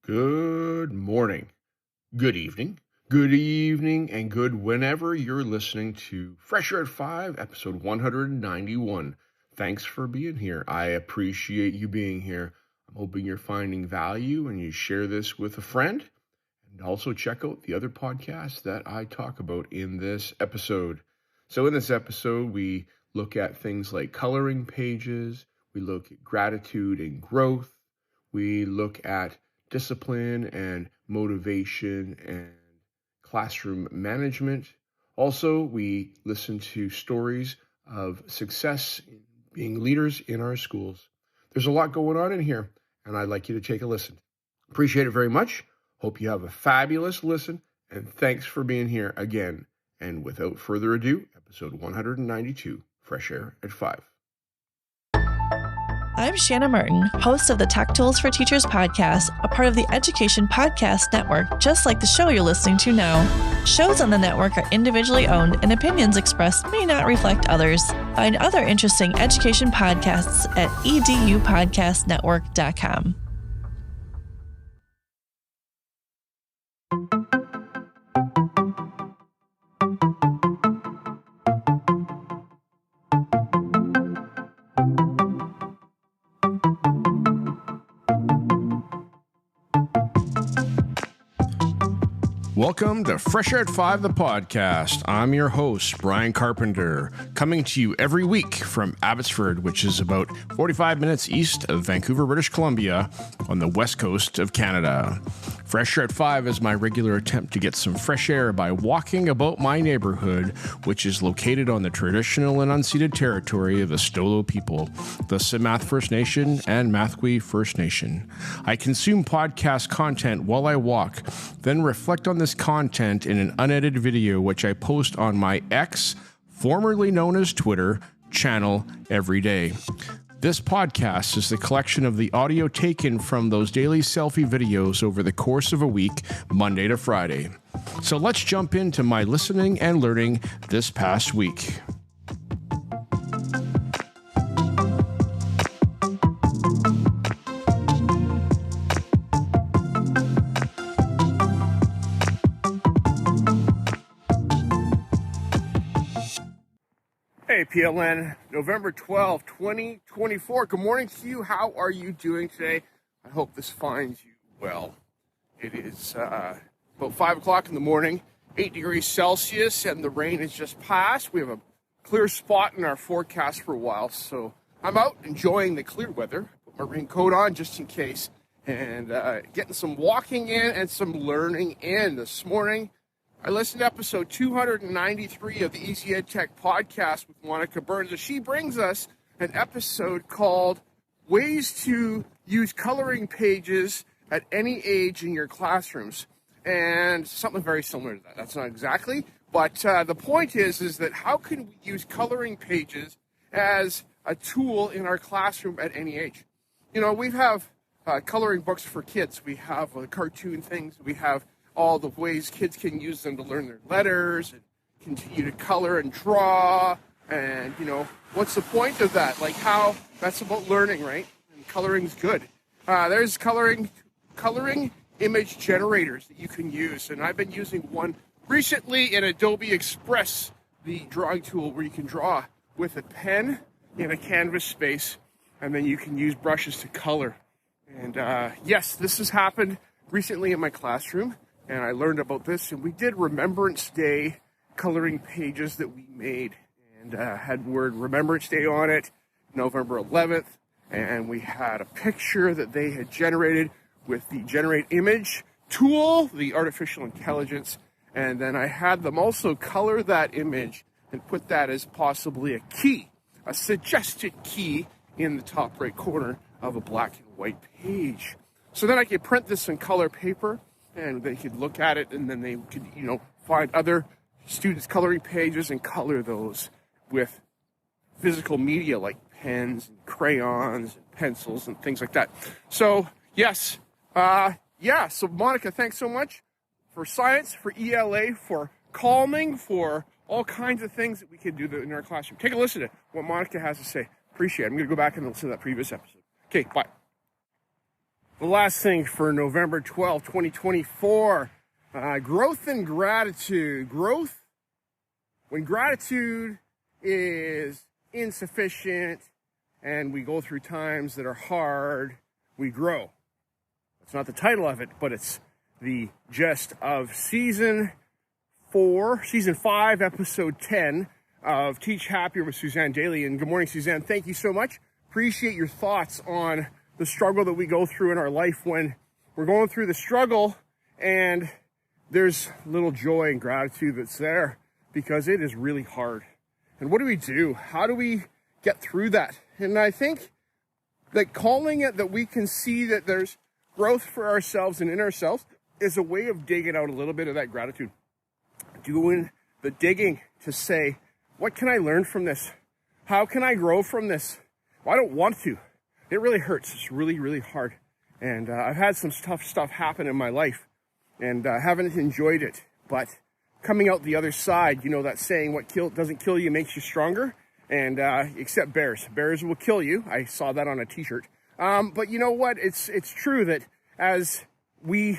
Good morning, good evening, and good whenever you're listening to Fresh Air at 5, episode 191. Thanks for being here. I appreciate you being here. I'm hoping you're finding value and you share this with a friend. And also check out the other podcasts that I talk about in this episode. So in this episode, we look at things like coloring pages. We look at gratitude and growth. We look at discipline and motivation and classroom management. Also, we listen to stories of success in being leaders in our schools. There's a lot going on in here, and I'd like you to take a listen. Appreciate it very much. Hope you have a fabulous listen, and thanks for being here again. And without further ado, episode 192, Fresh Air at 5. I'm Shanna Martin, host of the Tech Tools for Teachers podcast, a part of the Education Podcast Network, just like the show you're listening to now. Shows on the network are individually owned, and opinions expressed may not reflect others. Find other interesting education podcasts at edupodcastnetwork.com. Welcome to Fresh Air at 5, the podcast. I'm your host, Brian Carpenter, coming to you every week from Abbotsford, which is about 45 minutes east of Vancouver, British Columbia, on the west coast of Canada. Fresh Air at 5 is my regular attempt to get some fresh air by walking about my neighborhood, which is located on the traditional and unceded territory of the Stolo people, the Simath First Nation and Mathwee First Nation. I consume podcast content while I walk, then reflect on this content in an unedited video, which I post on my X, formerly known as Twitter, channel every day. This podcast is the collection of the audio taken from those daily selfie videos over the course of a week, Monday to Friday. So let's jump into my listening and learning this past week. Hey, PLN, November 12, 2024. Good morning to you. How are you doing today? I hope this finds you well. It is about 5 o'clock in the morning, 8 degrees Celsius, and the rain has just passed. We have a clear spot in our forecast for a while, so I'm out enjoying the clear weather. Put my raincoat on just in case, and getting some walking in and some learning in this morning. I listened to episode 293 of the Easy Ed Tech podcast with Monica Burns, and she brings us an episode called Ways to Use Coloring Pages at Any Age in Your Classrooms, and something very similar to that. That's not exactly, but the point is that how can we use coloring pages as a tool in our classroom at any age? You know, we have coloring books for kids. We have cartoon things. We have all the ways kids can use them to learn their letters and continue to color and draw. And, you know, what's the point of that? Like how that's about learning, right? And coloring's good. There's coloring image generators that you can use. And I've been using one recently in Adobe Express, the drawing tool where you can draw with a pen in a canvas space. And then you can use brushes to color. And yes, this has happened recently in my classroom. And I learned about this, and we did Remembrance Day coloring pages that we made, and had word Remembrance Day on it, November 11th, and we had a picture that they had generated with the Generate Image tool, the artificial intelligence, and then I had them also color that image and put that as possibly a key, a suggested key in the top right corner of a black and white page. So then I could print this in color paper, and they could look at it, and then they could, you know, find other students' coloring pages and color those with physical media like pens and crayons and pencils and things like that. So, yes, so Monica, thanks so much for science, for ELA, for calming, for all kinds of things that we can do in our classroom. Take a listen to what Monica has to say. Appreciate it. I'm going to go back and listen to that previous episode. Okay, bye. The last thing for November 12, 2024, growth and gratitude. Growth, when gratitude is insufficient and we go through times that are hard, we grow. It's not the title of it, but it's the gist of season 5, episode 10 of Teach Happier with Suzanne Daly. And good morning, Suzanne. Thank you so much. Appreciate your thoughts on the struggle that we go through in our life when we're going through the struggle, and there's little joy and gratitude that's there because it is really hard. And what do we do? How do we get through that? And I think that calling it that we can see that there's growth for ourselves and in ourselves is a way of digging out a little bit of that gratitude. Doing the digging to say, what can I learn from this? How can I grow from this? Well, I don't want to. It really hurts. It's really, really hard. And I've had some tough stuff happen in my life and haven't enjoyed it. But coming out the other side, you know that saying, what doesn't kill you makes you stronger. And except bears. Bears will kill you. I saw that on a t-shirt. But you know what? It's true that as we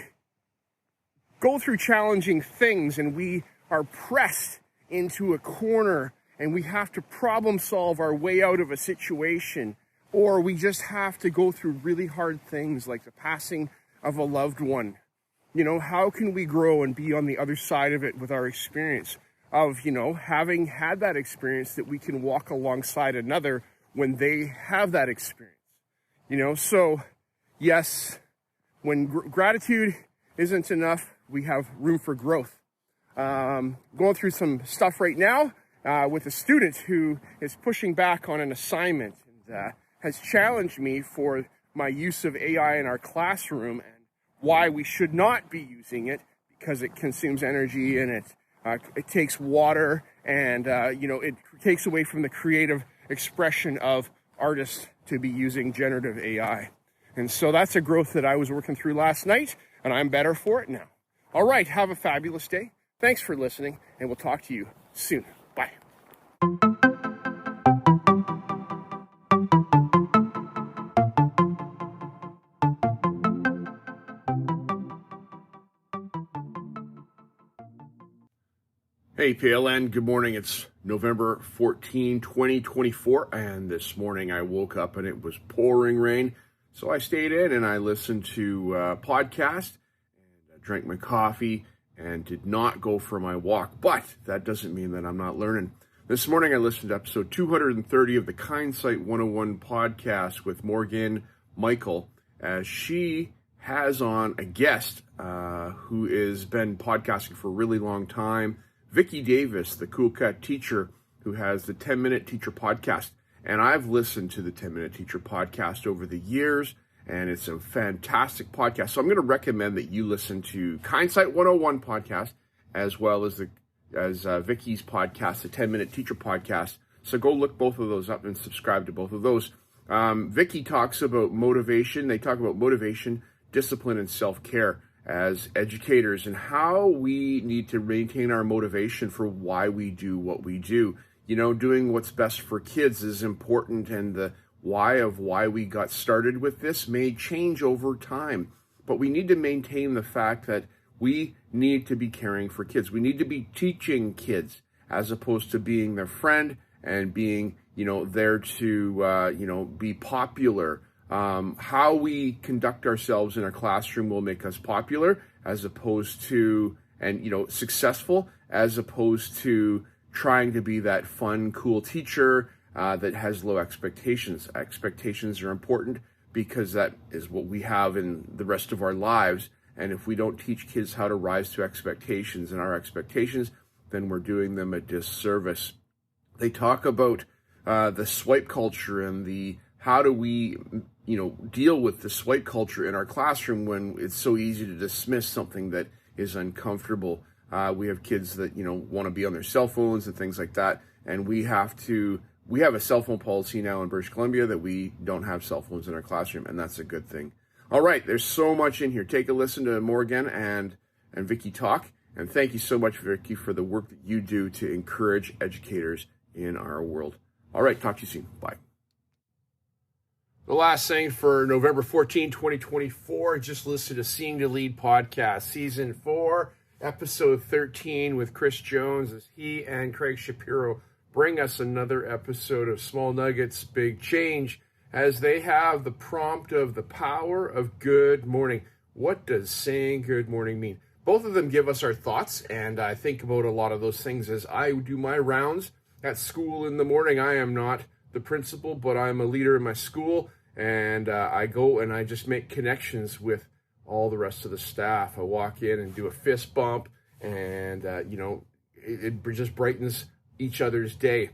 go through challenging things and we are pressed into a corner and we have to problem solve our way out of a situation, or we just have to go through really hard things like the passing of a loved one. You know, how can we grow and be on the other side of it with our experience of, you know, having had that experience, that we can walk alongside another when they have that experience? You know, so yes, when gratitude isn't enough, we have room for growth. Going through some stuff right now with a student who is pushing back on an assignment and has challenged me for my use of AI in our classroom and why we should not be using it, because it consumes energy and it takes water and you know, it takes away from the creative expression of artists to be using generative AI. And so that's a growth that I was working through last night, and I'm better for it now. All right, have a fabulous day. Thanks for listening, and we'll talk to you soon. Bye. Hey PLN, good morning. It's November 14, 2024, and this morning I woke up and it was pouring rain. So I stayed in and I listened to a podcast and I drank my coffee and did not go for my walk, but that doesn't mean that I'm not learning. This morning I listened to episode 230 of the Kindsight 101 podcast with Morgan Michael, as she has on a guest who has been podcasting for a really long time, Vicki Davis, the cool cut teacher who has the 10-Minute Teacher podcast. And I've listened to the 10-Minute Teacher podcast over the years, and it's a fantastic podcast. So I'm going to recommend that you listen to Kindsight 101 podcast, as well as Vicki's podcast, the 10-Minute Teacher podcast. So go look both of those up and subscribe to both of those. Vicki talks about motivation. They talk about motivation, discipline, and self-care as educators, and how we need to maintain our motivation for why we do what we do. You know, doing what's best for kids is important, and the why we got started with this may change over time. But we need to maintain the fact that we need to be caring for kids. We need to be teaching kids as opposed to being their friend and being, you know, there to, you know, be popular. How we conduct ourselves in a classroom will make us popular as opposed to, and, you know, successful, as opposed to trying to be that fun, cool teacher that has low expectations. Expectations are important because that is what we have in the rest of our lives. And if we don't teach kids how to rise to expectations and our expectations, then we're doing them a disservice. They talk about the swipe culture and the how do we, you know, deal with the swipe culture in our classroom when it's so easy to dismiss something that is uncomfortable. We have kids that, you know, want to be on their cell phones and things like that. And we have a cell phone policy now in British Columbia that we don't have cell phones in our classroom, and that's a good thing. All right, there's so much in here. Take a listen to Morgan and Vicki talk. And thank you so much, Vicki, for the work that you do to encourage educators in our world. All right, talk to you soon. Bye. The last thing for November 14, 2024, just listened to Seeing to Lead podcast, season 4, episode 13 with Chris Jones as he and Craig Shapiro bring us another episode of Small Nuggets, Big Change, as they have the prompt of the power of good morning. What does saying good morning mean? Both of them give us our thoughts, and I think about a lot of those things as I do my rounds at school in the morning. I am not the principal, but I'm a leader in my school. And I go and I just make connections with all the rest of the staff. I walk in and do a fist bump, and, it just brightens each other's day.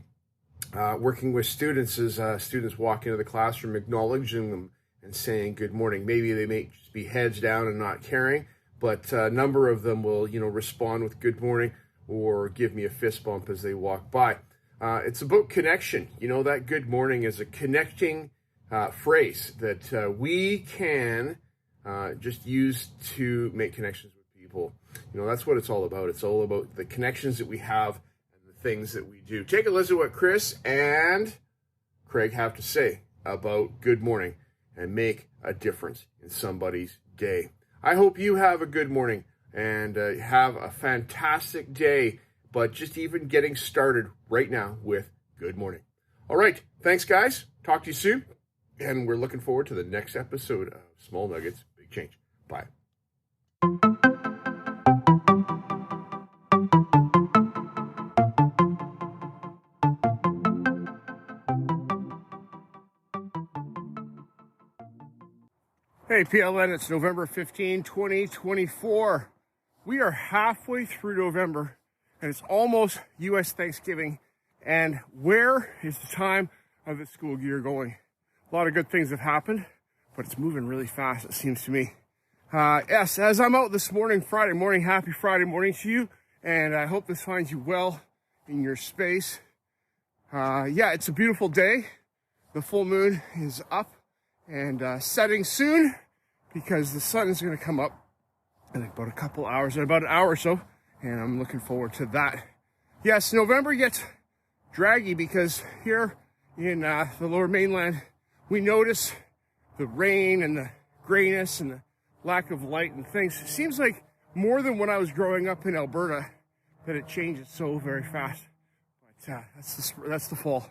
Working with students as students walk into the classroom, acknowledging them and saying good morning. Maybe they may just be heads down and not caring, but a number of them will, respond with good morning or give me a fist bump as they walk by. It's about connection. That good morning is a connecting phrase that we can just use to make connections with people. That's what it's all about. It's all about the connections that we have and the things that we do. Take a listen to what Chris and Craig have to say about good morning and make a difference in somebody's day. I hope you have a good morning and have a fantastic day, but just even getting started right now with good morning. All right. Thanks, guys. Talk to you soon. And we're looking forward to the next episode of Small Nuggets, Big Change. Bye. Hey, PLN, it's November 15, 2024. We are halfway through November, and it's almost U.S. Thanksgiving. And where is the time of the school year going? A lot of good things have happened, but it's moving really fast, it seems to me. Yes, as I'm out this morning, Friday morning, happy Friday morning to you, and I hope this finds you well in your space. It's a beautiful day. The full moon is up and setting soon because the sun is going to come up in about about an hour or so, and I'm looking forward to that. Yes, November gets draggy because here in the Lower Mainland, we notice the rain and the grayness and the lack of light and things. It seems like more than when I was growing up in Alberta that it changes so very fast. But that's the fall.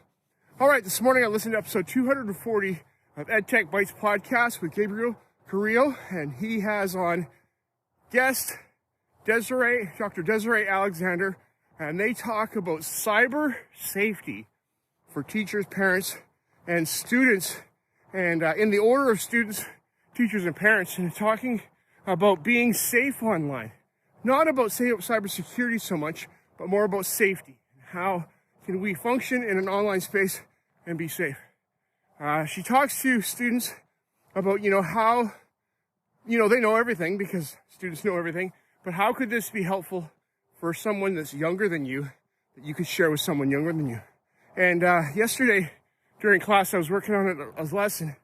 All right, this morning I listened to episode 240 of EdTech Bites podcast with Gabriel Carrillo, and he has on guest Dr. Desiree Alexander, and they talk about cyber safety for teachers, parents, and students, and in the order of students, teachers, and parents, and talking about being safe online. Not about cybersecurity so much, but more about safety. How can we function in an online space and be safe? She talks to students about, how, they know everything because students know everything, but how could this be helpful for someone that's younger than you, that you could share with someone younger than you? And yesterday, during class, I was working on a lesson,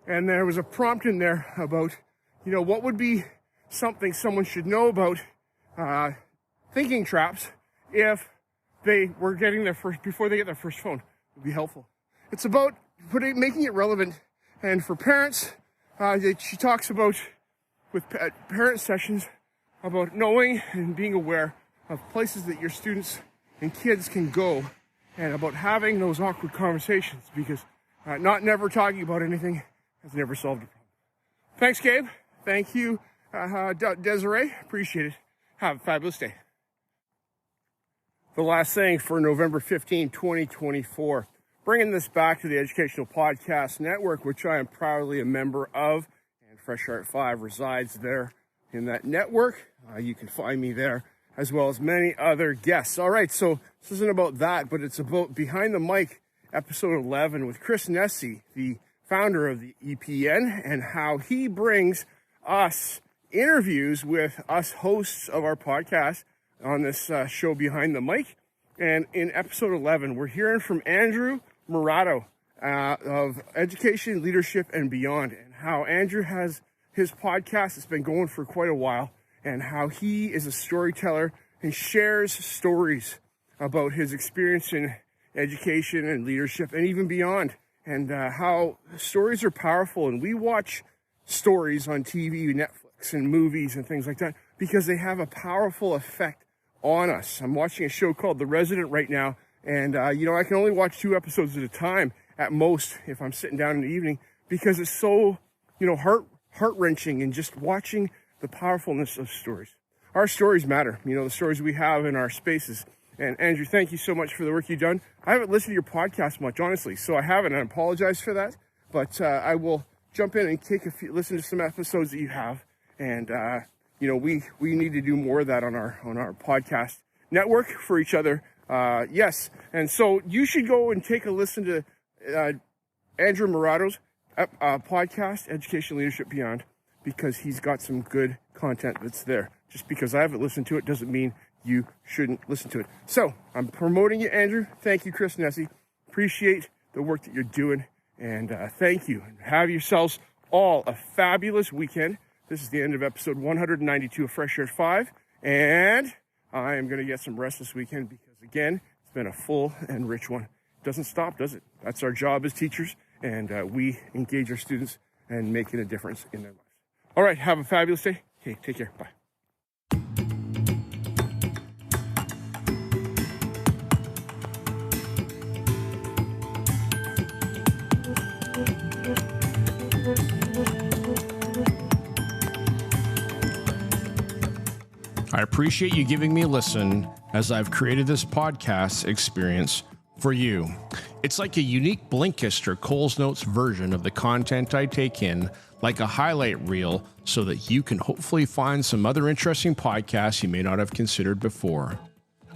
and there was a prompt in there about, what would be something someone should know about thinking traps if they were getting before they get their first phone. It would be helpful. It's about making it relevant, and for parents, she talks about, with parent sessions, about knowing and being aware of places that your students and kids can go, and about having those awkward conversations, because not never talking about anything has never solved a problem. Thanks, Gabe. Thank you, Desiree. Appreciate it. Have a fabulous day. The last thing for November 15, 2024. Bringing this back to the Educational Podcast Network, which I am proudly a member of, and Fresh Start 5 resides there in that network. You can find me there, as well as many other guests. All right, so this isn't about that, but it's about Behind the Mic, episode 11, with Chris Nesi, the founder of the EPN, and how he brings us interviews with us hosts of our podcast on this show Behind the Mic. And in episode 11, we're hearing from Andrew Murato of Education, Leadership, and Beyond, and how Andrew has his podcast that's been going for quite a while, and how he is a storyteller and shares stories about his experience in education and leadership and even beyond. and how stories are powerful. And we watch stories on TV, Netflix, and movies and things like that because they have a powerful effect on us. I'm watching a show called The Resident right now, and I can only watch 2 episodes at a time at most if I'm sitting down in the evening because it's so heart-wrenching, and just watching the powerfulness of stories. Our stories matter, the stories we have in our spaces. And Andrew, thank you so much for the work you've done. I haven't listened to your podcast much, honestly, so I haven't, and I apologize for that. But I will jump in and listen to some episodes that you have. And we need to do more of that on our podcast network for each other. Yes, and so you should go and take a listen to Andrew Morato's podcast, Education Leadership Beyond, because he's got some good content that's there. Just because I haven't listened to it doesn't mean you shouldn't listen to it. So I'm promoting you, Andrew. Thank you, Chris Nessie. Appreciate the work that you're doing, and thank you. Have yourselves all a fabulous weekend. This is the end of episode 192 of Fresh Air at 5, and I am going to get some rest this weekend because, again, it's been a full and rich one. It doesn't stop, does it? That's our job as teachers, and we engage our students and making a difference in their lives. All right, have a fabulous day. Okay, take care. Bye. I appreciate you giving me a listen as I've created this podcast experience for you. It's like a unique Blinkist or Coles Notes version of the content I take in, like a highlight reel, so that you can hopefully find some other interesting podcasts you may not have considered before.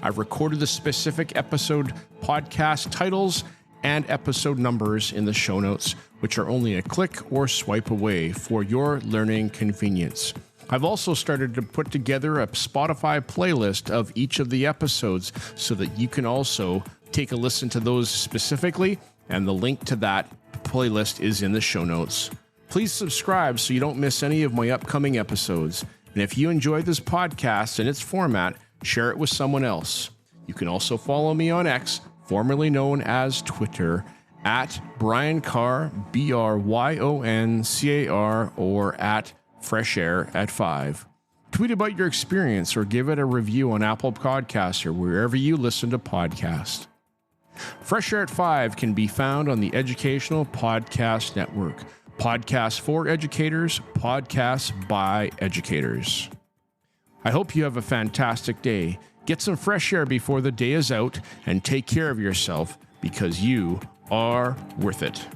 I've recorded the specific episode podcast titles and episode numbers in the show notes, which are only a click or swipe away for your learning convenience. I've also started to put together a Spotify playlist of each of the episodes so that you can also take a listen to those specifically, and the link to that playlist is in the show notes. Please subscribe so you don't miss any of my upcoming episodes. And if you enjoy this podcast and its format, share it with someone else. You can also follow me on X, formerly known as Twitter, at Brian Carr, BRYONCAR, or at Fresh Air at 5. Tweet about your experience or give it a review on Apple Podcasts or wherever you listen to podcasts. Fresh Air at 5 can be found on the Educational Podcast Network. Podcasts for educators, podcasts by educators. I hope you have a fantastic day. Get some fresh air before the day is out and take care of yourself because you are worth it.